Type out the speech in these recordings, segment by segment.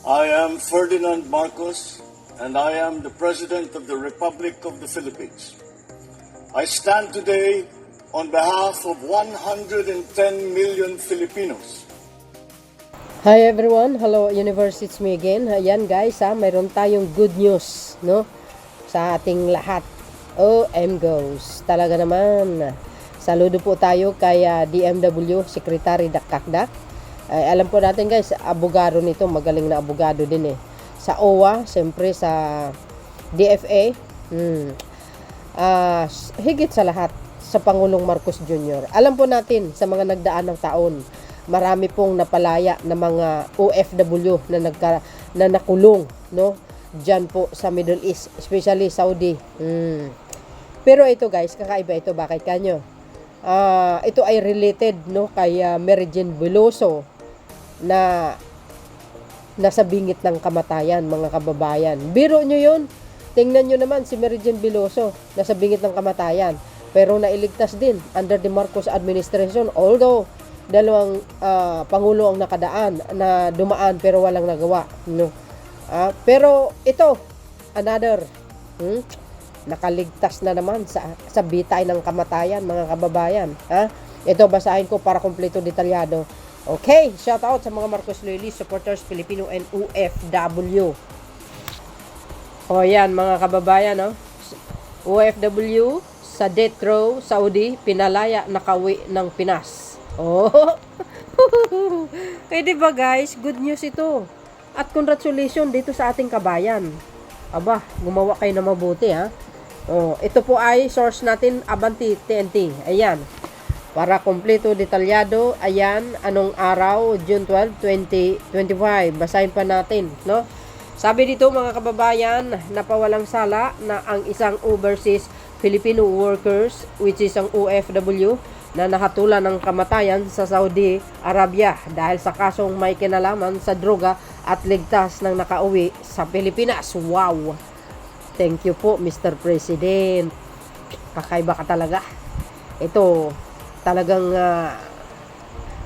I am Ferdinand Marcos, and I am the President of the Republic of the Philippines. I stand today on behalf of 110 million Filipinos. Hi everyone, hello universe, it's me again. Ayan guys, mayroon tayong good news, no? Sa ating lahat. OM goes. Talaga naman. Saludo po tayo kay DMW Secretary Dakakdak. Alam po natin guys, abogado nito, magaling na abogado din eh. Sa OWA, siyempre sa DFA, higit sa lahat sa Pangulong Marcos Jr. Alam po natin sa mga nagdaan ng taon, marami pong napalaya na mga OFW na nakulong, no? Diyan po sa Middle East, especially Saudi. Pero ito guys, kakaiba ito. Bakit kanyo? Ito ay related, no, kay Mary Jane Veloso na nasa bingit ng kamatayan, mga kababayan. Biro nyo yun. Tingnan nyo naman si Mary Jane Veloso, nasa bingit ng kamatayan. Pero nailigtas din under the Marcos administration. Although, dalawang pangulo ang nakadaan na dumaan pero walang nagawa. No? Pero ito, another, nakaligtas na naman sa bitay ng kamatayan, mga kababayan. Ito, basahin ko para kumpleto detalyado. Okay, shout out sa mga Marcos Loyalist supporters, Filipino and OFW. O yan, mga kababayan, no? OFW sa death row, Saudi, pinalaya nakawi ng Pinas. Oh. Eh, diba guys, good news ito. At congratulations dito sa ating kabayan. Aba, gumawa kayo na mabuti, ha? Oh, ito po ay source natin, Abanti TNT. Ayan. Para kompleto, detalyado, ayan, anong araw, June 12, 2025. Basahin pa natin, no? Sabi dito, mga kababayan, napawalang sala na ang isang overseas Filipino workers, which is ang OFW, na nahatulan ng kamatayan sa Saudi Arabia dahil sa kasong may kinalaman sa droga at ligtas ng nakauwi sa Pilipinas. Wow! Thank you po, Mr. President. Kakaiba ka talaga. Ito, talagang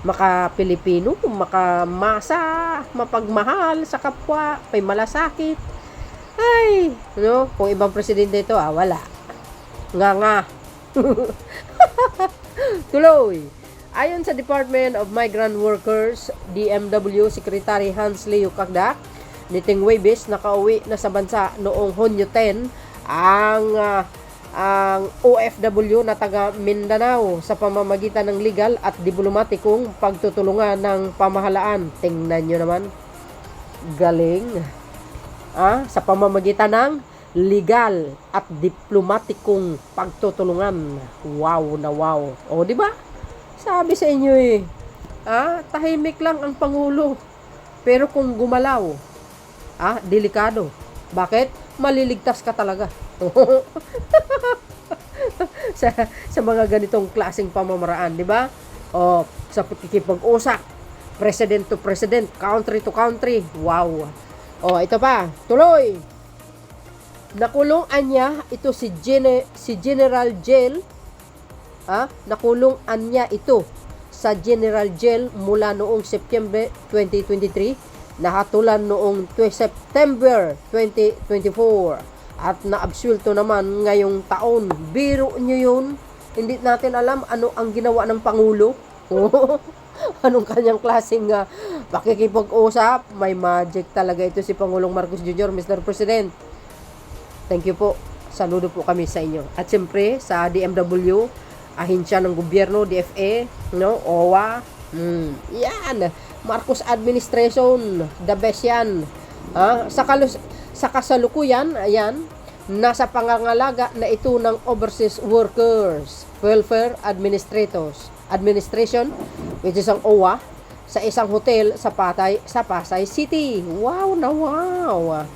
maka-Pilipino, makamasa, mapagmahal sa kapwa, may malasakit. Ay, no? Kung ibang presidente ito, wala. Nga. Tuloy. Ayon sa Department of Migrant Workers, DMW Secretary Hans Leo Kakdak, niting Webes, nakauwi na sa bansa noong Hunyo 10 ang OFW na taga Mindanao sa pamamagitan ng legal at diplomatikong pagtutulungan ng pamahalaan. Tingnan nyo naman. Galing. Sa pamamagitan ng legal at diplomatikong pagtutulungan. Wow na wow. O, di ba? Sabi sa inyo eh. Tahimik lang ang Pangulo. Pero kung gumalaw, delikado. Bakit? Maliligtas ka talaga. sa mga ganitong klaseng pamamaraan, di ba? O, sa pakikipag-usap, president to president, country to country. Wow. O, ito pa. Tuloy. Nakulong anya ito si General Jail. Nakulong anya ito sa General Jail mula noong September 2023. Nahatulan noong September 2024 at naabsulto naman ngayong taon. Biro nyo yun. Hindi natin alam ano ang ginawa ng Pangulo. Anong kanyang klaseng pakikipag-usap. May magic talaga ito si Pangulong Marcos Jr., Mr. President. Thank you po. Saludo po kami sa inyo. At siyempre sa DMW, ahensya ng gobyerno, DFA, no, OWA. Yan. Marcos administration, the best yan. Sa kasalukuyan, ayan, nasa pangangalaga na ito ng Overseas Workers Welfare Administration, which is ang OWA, sa isang hotel sa Pasay City. Wow na wow!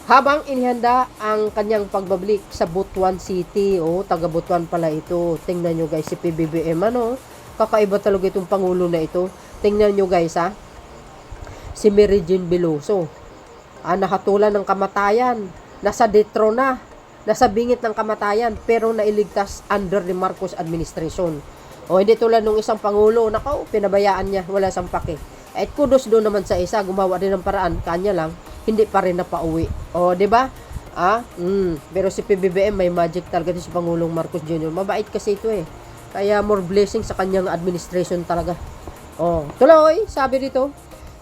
Habang inihanda ang kanyang pagbabalik sa Butuan City. Taga Butuan pala ito. Tingnan nyo guys, si PBBM, kakaiba talaga itong Pangulo na ito. Tingnan nyo guys, si Mary Jane Veloso, nahatulan ng kamatayan, nasa detro na, nasa bingit ng kamatayan, pero nailigtas under the Marcos administration. Hindi tulad nung isang Pangulo, pinabayaan niya, wala siyang pake. At kudos doon naman sa isa, gumawa din ng paraan, kanya lang, hindi pa rin napauwi. O, di ba? Pero si PBBM may magic talaga din si Pangulong Marcos Jr. Mabait kasi ito eh. Kaya more blessing sa kanyang administration talaga. O, tuloy, sabi dito,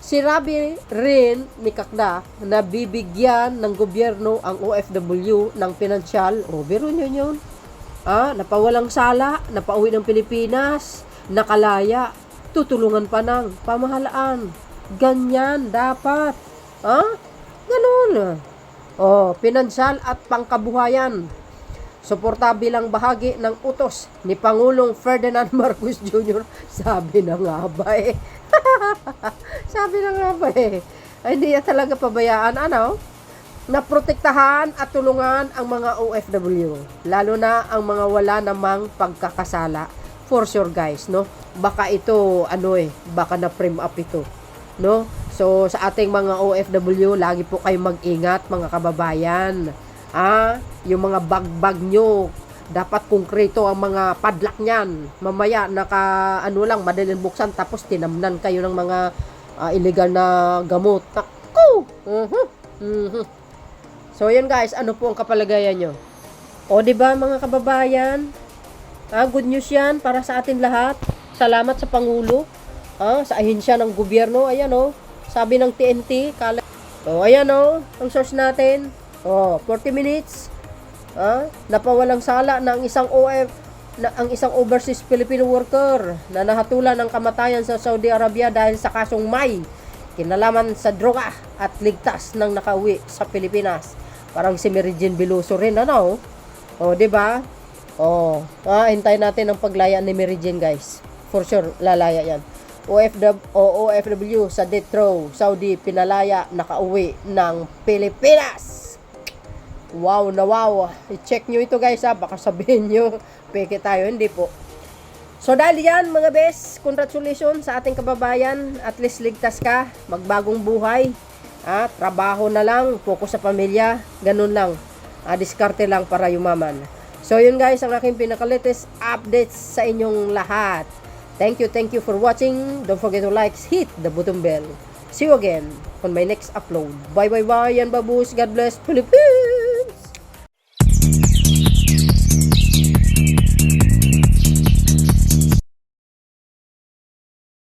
sinabi rin ni Kakda na bibigyan ng gobyerno ang OFW ng pinansyal. O, biro nyo yun. Napawalang sala, napauwi ng Pilipinas, nakalaya, tutulungan pa ng pamahalaan. Ganyan, dapat. Ganun. Pinansyal at pangkabuhayan. Suporta bilang bahagi ng utos ni Pangulong Ferdinand Marcos Jr. Sabi na nga ba eh. Ay, hindi niya talaga pabayaan, na protektahan at tulungan ang mga OFW. Lalo na ang mga wala namang pagkakasala. For sure guys, no? Baka ito, baka na-frame up ito. No? So, sa ating mga OFW, lagi po kayo mag-ingat, mga kababayan. Yung mga bag-bag nyo, dapat konkreto ang mga padlock niyan. Mamaya, madaling buksan, tapos tinamnan kayo ng mga illegal na gamot. Naku! So, yan guys, ano po ang kapalagayan nyo? O, diba mga kababayan? Good news yan para sa atin lahat. Salamat sa Pangulo. Sa ahensya ng gobyerno, ayan sabi ng TNT, ayan ang source natin. 40 minutes. Napawalang sala na ang isang overseas Filipino worker na nahatulan ng kamatayan sa Saudi Arabia dahil sa kasong may kinalaman sa droga at ligtas nang nakauwi sa Pilipinas. Parang si Mary Jane Veloso rin, di ba? Hintayin natin ang paglaya ni Mary Jane, guys. For sure, lalaya yan. OFW sa death row, Saudi, pinalaya, nakauwi ng Pilipinas. Wow na wow. I-check nyo ito guys baka sabihin nyo, peke tayo, hindi po. So dahil yan mga bes, congratulations sa ating kababayan. At least ligtas ka, magbagong buhay. Trabaho na lang, focus sa pamilya, ganun lang. Diskarte lang para yumaman. So yun guys, ang aking pinaka-latest updates sa inyong lahat. Thank you for watching. Don't forget to like, hit the button bell. See you again on my next upload. Bye. Yan babus. God bless Philippines.